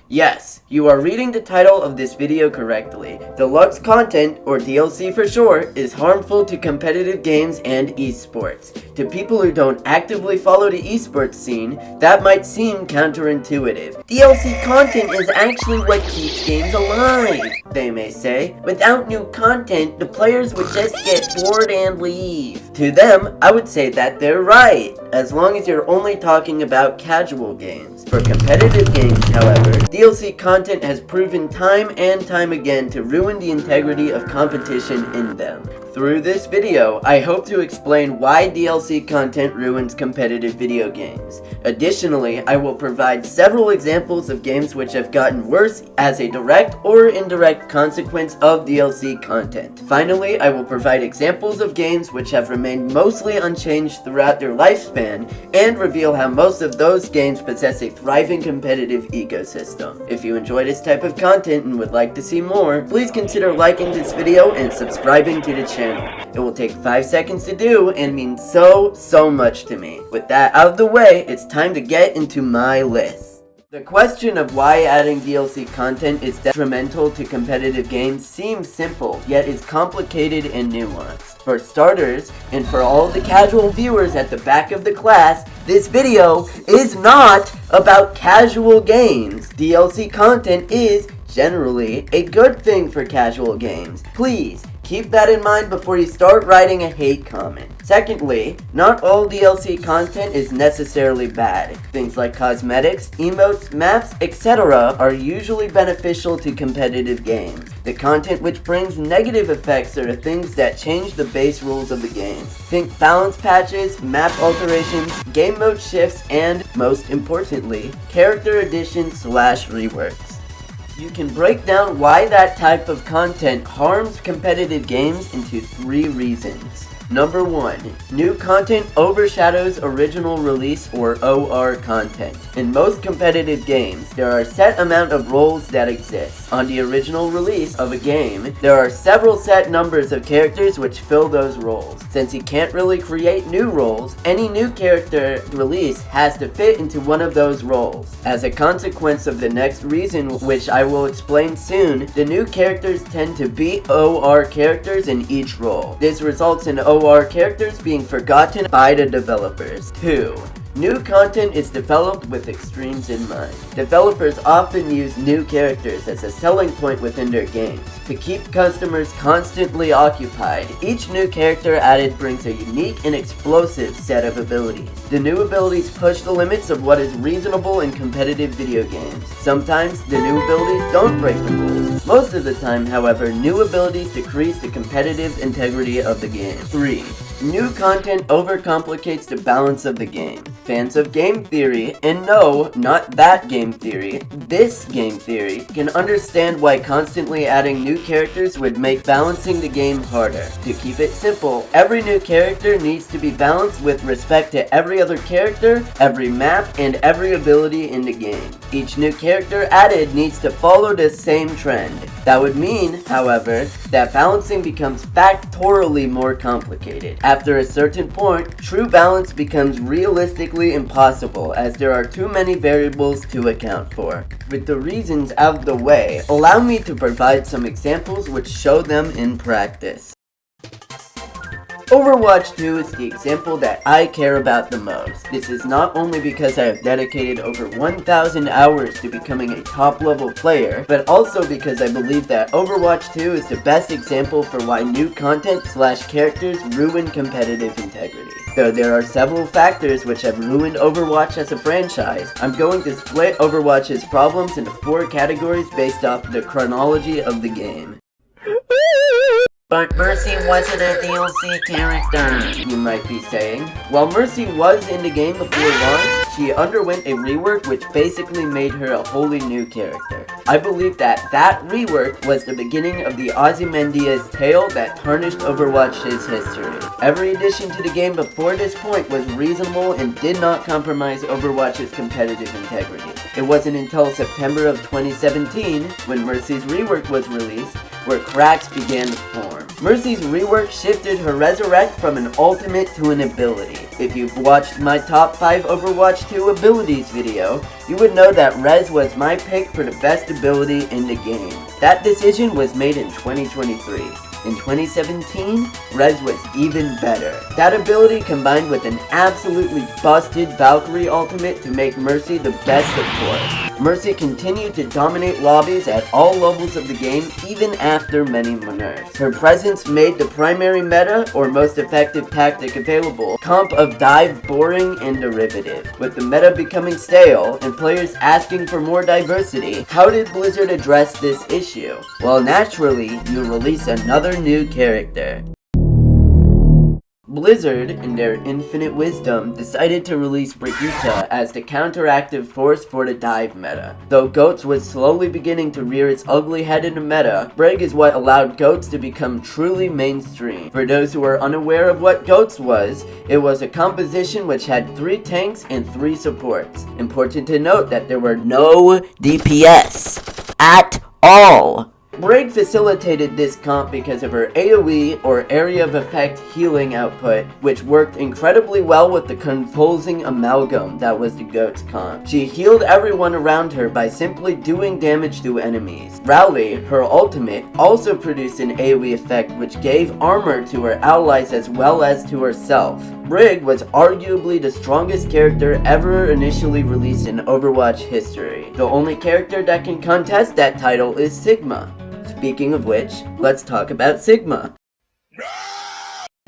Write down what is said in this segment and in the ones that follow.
Yes, you are reading the title of this video correctly. Deluxe content, or DLC for short, is harmful to competitive games and esports. To people who don't actively follow the esports scene, that might seem counterintuitive. DLC content is actually what keeps games alive, they may say. Without new content, the players would just get bored and leave. To them, I would say that they're right, as long as you're only talking about casual games. For competitive games, however, DLC content has proven time and time again to ruin the integrity of competition in them. Through this video, I hope to explain why DLC content ruins competitive video games. Additionally, I will provide several examples of games which have gotten worse as a direct or indirect consequence of DLC content. Finally, I will provide examples of games which have remained mostly unchanged throughout their lifespan, and reveal how most of those games possess a thriving competitive ecosystem. If you enjoy this type of content and would like to see more, please consider liking this video and subscribing to the channel. It will take 5 seconds to do and means so much to me. With that out of the way, it's time to get into my list. The question of why adding DLC content is detrimental to competitive games seems simple, yet is complicated and nuanced. For starters, and for all the casual viewers at the back of the class, this video is not about casual games. DLC content is generally a good thing for casual games. Please, keep that in mind before you start writing a hate comment. Secondly, not all DLC content is necessarily bad. Things like cosmetics, emotes, maps, etc. are usually beneficial to competitive games. The content which brings negative effects are the things that change the base rules of the game. Think balance patches, map alterations, game mode shifts, and, most importantly, character additions / reworks. You can break down why that type of content harms competitive games into 3 reasons. Number 1. New content overshadows original release or OR content. In most competitive games, there are a set amount of roles that exist. On the original release of a game, there are several set numbers of characters which fill those roles. Since you can't really create new roles, any new character release has to fit into one of those roles. As a consequence of the next reason, which I will explain soon, the new characters tend to be OR characters in each role. This results in OR characters being forgotten by the developers. 2. New content is developed with extremes in mind. Developers often use new characters as a selling point within their games. To keep customers constantly occupied, each new character added brings a unique and explosive set of abilities. The new abilities push the limits of what is reasonable in competitive video games. Sometimes, the new abilities don't break the rules. Most of the time, however, new abilities decrease the competitive integrity of the game. 3. New content overcomplicates the balance of the game. Fans of game theory, and no, not that game theory, this game theory, can understand why constantly adding new characters would make balancing the game harder. To keep it simple, every new character needs to be balanced with respect to every other character, every map, and every ability in the game. Each new character added needs to follow the same trend. That would mean, however, that balancing becomes factorially more complicated. After a certain point, true balance becomes realistically impossible as there are too many variables to account for. With the reasons out of the way, allow me to provide some examples which show them in practice. Overwatch 2 is the example that I care about the most. This is not only because I have dedicated over 1,000 hours to becoming a top-level player, but also because I believe that Overwatch 2 is the best example for why new content / characters ruin competitive integrity. Though there are several factors which have ruined Overwatch as a franchise, I'm going to split Overwatch's problems into 4 categories based off the chronology of the game. But Mercy wasn't a DLC character, you might be saying. While Mercy was in the game before launch, she underwent a rework which basically made her a wholly new character. I believe that rework was the beginning of the Ozymandias tale that tarnished Overwatch's history. Every addition to the game before this point was reasonable and did not compromise Overwatch's competitive integrity. It wasn't until September of 2017, when Mercy's rework was released, where cracks began to form. Mercy's rework shifted her resurrect from an ultimate to an ability. If you've watched my top 5 Overwatch 2 abilities video, you would know that Res was my pick for the best ability in the game. That decision was made in 2023. In 2017, Res was even better. That ability combined with an absolutely busted Valkyrie ultimate to make Mercy the best support. Mercy continued to dominate lobbies at all levels of the game even after many nerfs. Her presence made the primary meta, or most effective tactic available, comp of dive boring and derivative. With the meta becoming stale and players asking for more diversity, how did Blizzard address this issue? Well, naturally, you release another new character. Blizzard, in their infinite wisdom, decided to release Brigitte as the counteractive force for the dive meta. Though Goats was slowly beginning to rear its ugly head in the meta, Brig is what allowed Goats to become truly mainstream. For those who are unaware of what Goats was, it was a composition which had 3 tanks and 3 supports. Important to note that there were no DPS at all. Brig facilitated this comp because of her AoE, or area of effect healing output, which worked incredibly well with the confusing amalgam that was the Goat's comp. She healed everyone around her by simply doing damage to enemies. Rowley, her ultimate, also produced an AoE effect which gave armor to her allies as well as to herself. Brig was arguably the strongest character ever initially released in Overwatch history. The only character that can contest that title is Sigma. Speaking of which, let's talk about Sigma.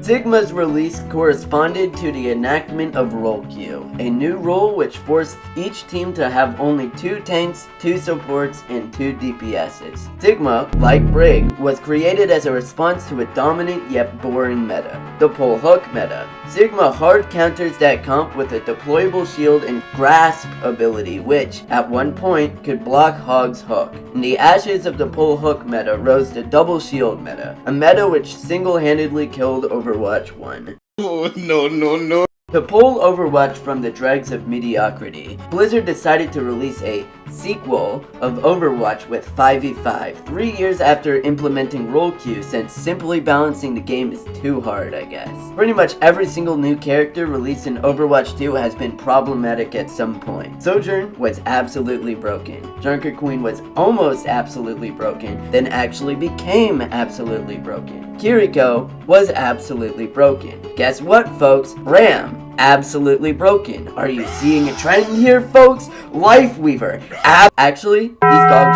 Sigma's release corresponded to the enactment of Role Queue, a new rule which forced each team to have only 2 tanks, 2 supports, and 2 DPSs. Sigma, like Brig, was created as a response to a dominant yet boring meta, the pull hook meta. Sigma hard counters that comp with a deployable shield and grasp ability which, at one point, could block Hog's hook. In the ashes of the pull hook meta rose the double shield meta, a meta which single-handedly killed Overwatch 1. Oh, no. To pull Overwatch from the dregs of mediocrity, Blizzard decided to release a sequel of Overwatch with 5v5, 3 years after implementing role queue, since simply balancing the game is too hard, I guess. Pretty much every single new character released in Overwatch 2 has been problematic at some point. Sojourn was absolutely broken. Junker Queen was almost absolutely broken, then actually became absolutely broken. Kiriko was absolutely broken. Guess what, folks? Ram. Absolutely broken. Are you seeing a trend here, folks? Lifeweaver. Actually, he's dog.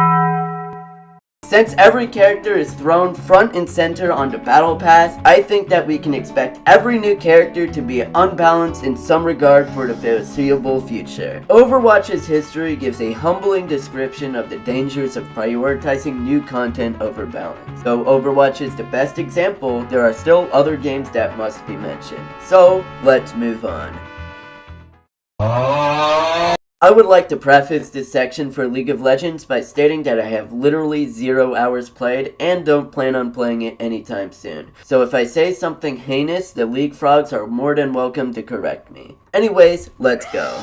Since every character is thrown front and center on the battle pass, I think that we can expect every new character to be unbalanced in some regard for the foreseeable future. Overwatch's history gives a humbling description of the dangers of prioritizing new content over balance. Though Overwatch is the best example, there are still other games that must be mentioned. So, let's move on. I would like to preface this section for League of Legends by stating that I have literally 0 hours played and don't plan on playing it anytime soon. So if I say something heinous, the League frogs are more than welcome to correct me. Anyways, let's go.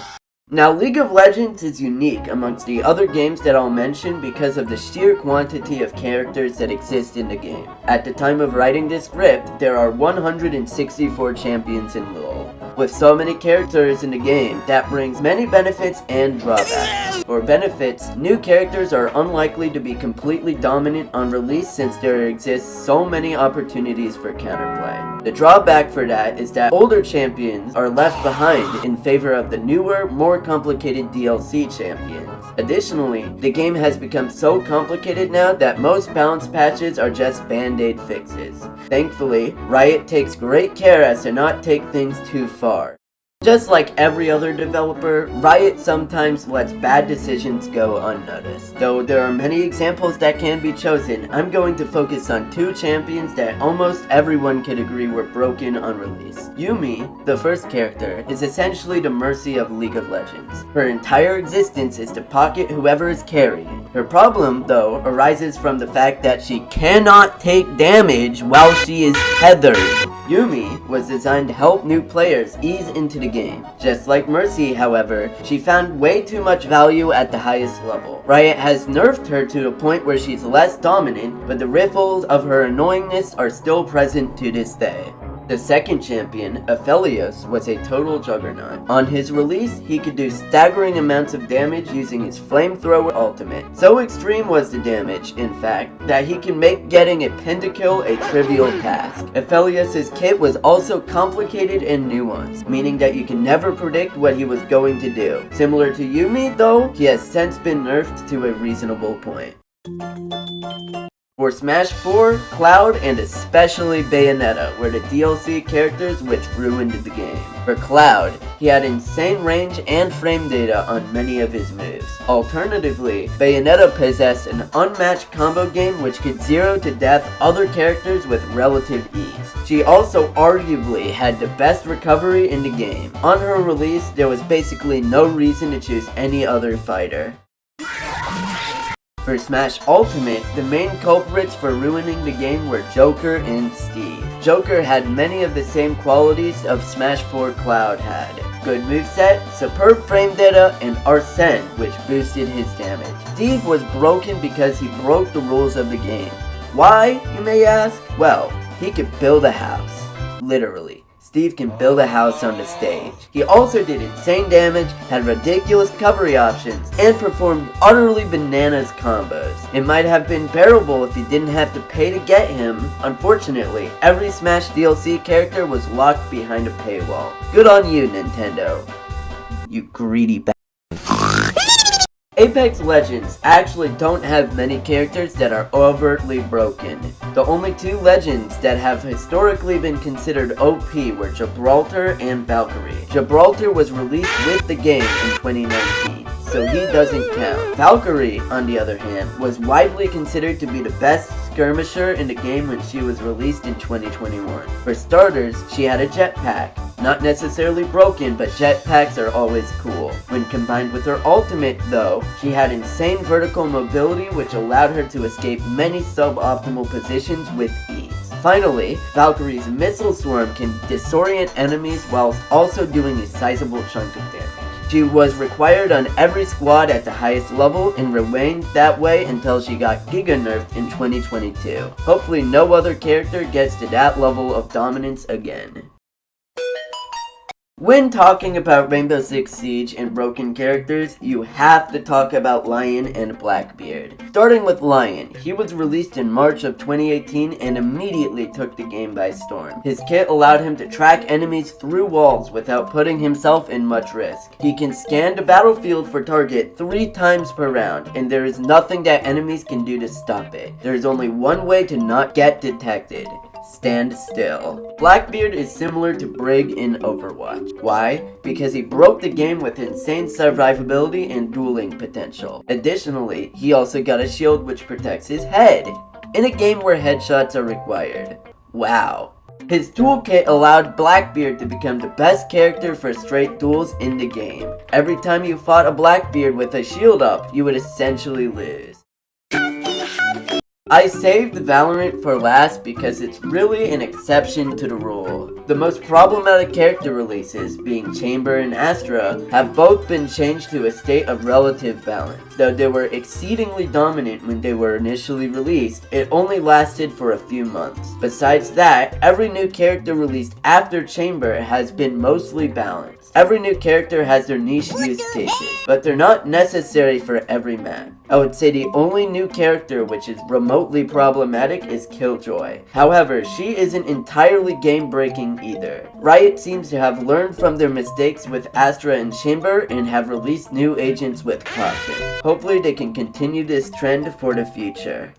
Now, League of Legends is unique amongst the other games that I'll mention because of the sheer quantity of characters that exist in the game. At the time of writing this script, there are 164 champions in LoL. With so many characters in the game, that brings many benefits and drawbacks. For benefits, new characters are unlikely to be completely dominant on release since there exists so many opportunities for counterplay. The drawback for that is that older champions are left behind in favor of the newer, more complicated DLC champions. Additionally, the game has become so complicated now that most balance patches are just band-aid fixes. Thankfully, Riot takes great care as to not take things too far. Just like every other developer, Riot sometimes lets bad decisions go unnoticed. Though there are many examples that can be chosen, I'm going to focus on 2 champions that almost everyone could agree were broken on release. Yuumi, the first character, is essentially the Mercy of League of Legends. Her entire existence is to pocket whoever is carrying. Her problem, though, arises from the fact that she cannot take damage while she is tethered. Yumi was designed to help new players ease into the game. Just like Mercy, however, she found way too much value at the highest level. Riot has nerfed her to the point where she's less dominant, but the ripples of her annoyingness are still present to this day. The second champion, Aphelios, was a total juggernaut. On his release, he could do staggering amounts of damage using his flamethrower ultimate. So extreme was the damage, in fact, that he can make getting a pentakill a trivial task. Aphelios' kit was also complicated and nuanced, meaning that you can never predict what he was going to do. Similar to Yumi, though, he has since been nerfed to a reasonable point. For Smash 4, Cloud, and especially Bayonetta were the DLC characters which ruined the game. For Cloud, he had insane range and frame data on many of his moves. Alternatively, Bayonetta possessed an unmatched combo game which could 0 to death other characters with relative ease. She also arguably had the best recovery in the game. On her release, there was basically no reason to choose any other fighter. For Smash Ultimate, the main culprits for ruining the game were Joker and Steve. Joker had many of the same qualities of Smash 4 Cloud had. Good moveset, superb frame data, and Arsene, which boosted his damage. Steve was broken because he broke the rules of the game. Why, you may ask? Well, he could build a house. Literally. Steve can build a house on the stage. He also did insane damage, had ridiculous recovery options, and performed utterly bananas combos. It might have been bearable if you didn't have to pay to get him. Unfortunately, every Smash DLC character was locked behind a paywall. Good on you, Nintendo. You greedy bastard. Apex Legends actually don't have many characters that are overtly broken. The only two legends that have historically been considered OP were Gibraltar and Valkyrie. Gibraltar was released with the game in 2019, so he doesn't count. Valkyrie, on the other hand, was widely considered to be the best skirmisher in the game when she was released in 2021. For starters, she had a jetpack. Not necessarily broken, but jetpacks are always cool. When combined with her ultimate, though, she had insane vertical mobility which allowed her to escape many suboptimal positions with ease. Finally, Valkyrie's missile swarm can disorient enemies whilst also doing a sizable chunk of damage. She was required on every squad at the highest level and remained that way until she got giga nerfed in 2022. Hopefully no other character gets to that level of dominance again. When talking about Rainbow Six Siege and broken characters, you have to talk about Lion and Blackbeard. Starting with Lion, he was released in March of 2018 and immediately took the game by storm. His kit allowed him to track enemies through walls without putting himself in much risk. He can scan the battlefield for target 3 times per round, and there is nothing that enemies can do to stop it. There is only one way to not get detected. Stand still. Blackbeard is similar to Brig in Overwatch. Why? Because he broke the game with insane survivability and dueling potential. Additionally, he also got a shield which protects his head, in a game where headshots are required. Wow. His toolkit allowed Blackbeard to become the best character for straight duels in the game. Every time you fought a Blackbeard with a shield up, you would essentially lose. I saved Valorant for last because it's really an exception to the rule. The most problematic character releases, being Chamber and Astra, have both been changed to a state of relative balance. Though they were exceedingly dominant when they were initially released, it only lasted for a few months. Besides that, every new character released after Chamber has been mostly balanced. Every new character has their niche use cases, but they're not necessary for every map. I would say the only new character which is remotely problematic is Killjoy. However, she isn't entirely game-breaking either. Riot seems to have learned from their mistakes with Astra and Chamber and have released new agents with caution. Hopefully they can continue this trend for the future.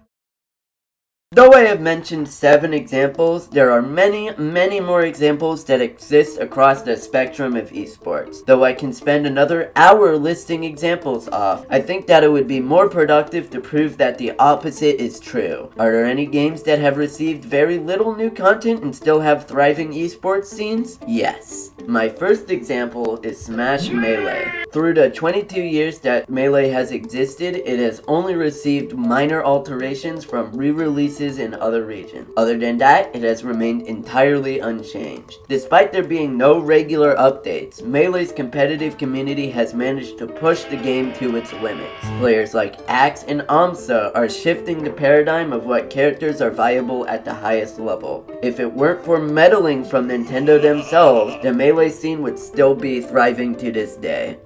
Though I have mentioned 7 examples, there are many more examples that exist across the spectrum of esports. Though I can spend another hour listing examples off, I think that it would be more productive to prove that the opposite is true. Are there any games that have received very little new content and still have thriving esports scenes? Yes. My first example is Smash Melee. Through the 22 years that Melee has existed, it has only received minor alterations from re-releases releases in other regions. Other than that, it has remained entirely unchanged. Despite there being no regular updates, Melee's competitive community has managed to push the game to its limits. Players like Axe and Amsa are shifting the paradigm of what characters are viable at the highest level. If it weren't for meddling from Nintendo themselves, the Melee scene would still be thriving to this day.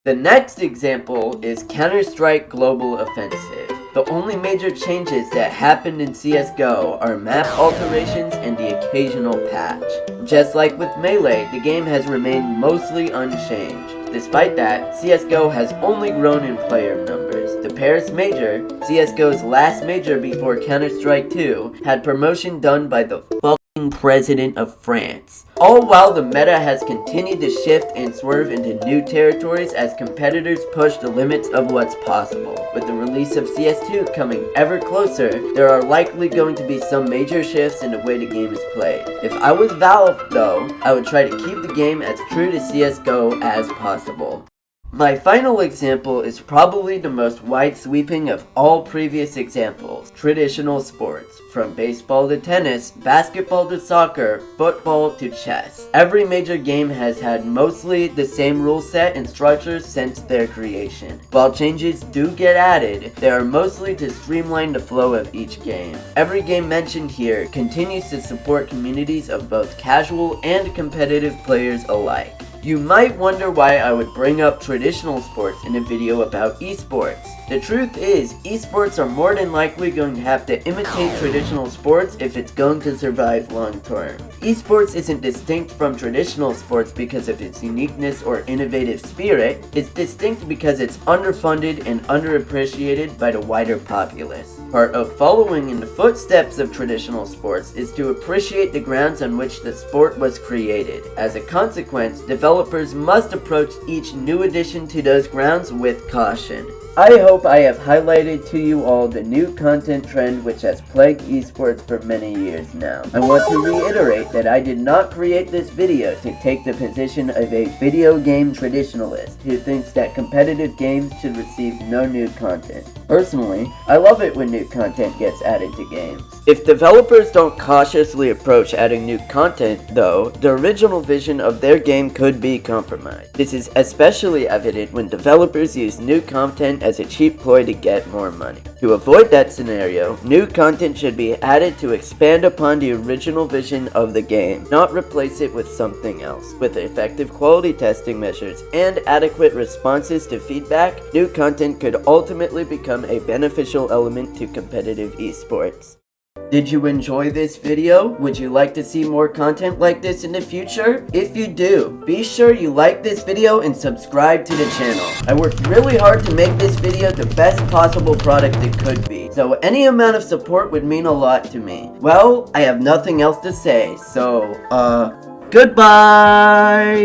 The next example is Counter-Strike Global Offensive. The only major changes that happened in CSGO are map alterations and the occasional patch. Just like with Melee, the game has remained mostly unchanged. Despite that, CSGO has only grown in player numbers. The Paris Major, CSGO's last major before Counter-Strike 2, had promotion done by the fucking president of France. All while the meta has continued to shift and swerve into new territories as competitors push the limits of what's possible. With the release of CS2 coming ever closer, there are likely going to be some major shifts in the way the game is played. If I was Valve, though, I would try to keep the game as true to CSGO as possible. My final example is probably the most wide-sweeping of all previous examples: traditional sports. From baseball to tennis, basketball to soccer, football to chess. Every major game has had mostly the same rule set and structures since their creation. While changes do get added, they are mostly to streamline the flow of each game. Every game mentioned here continues to support communities of both casual and competitive players alike. You might wonder why I would bring up traditional sports in a video about esports. The truth is, esports are more than likely going to have to imitate traditional sports if it's going to survive long term. Esports isn't distinct from traditional sports because of its uniqueness or innovative spirit. It's distinct because it's underfunded and underappreciated by the wider populace. Part of following in the footsteps of traditional sports is to appreciate the grounds on which the sport was created. As a consequence, developers must approach each new addition to those grounds with caution. I hope I have highlighted to you all the new content trend which has plagued esports for many years now. I want to reiterate that I did not create this video to take the position of a video game traditionalist who thinks that competitive games should receive no new content. Personally, I love it when new content gets added to games. If developers don't cautiously approach adding new content, though, the original vision of their game could be compromised. This is especially evident when developers use new content as a cheap ploy to get more money. To avoid that scenario, new content should be added to expand upon the original vision of the game, not replace it with something else. With effective quality testing measures and adequate responses to feedback, new content could ultimately become a beneficial element to competitive esports. Did you enjoy this video? Would you like to see more content like this in the future? If you do, be sure you like this video and subscribe to the channel. I worked really hard to make this video the best possible product it could be, so any amount of support would mean a lot to me. Well, I have nothing else to say, so, goodbye!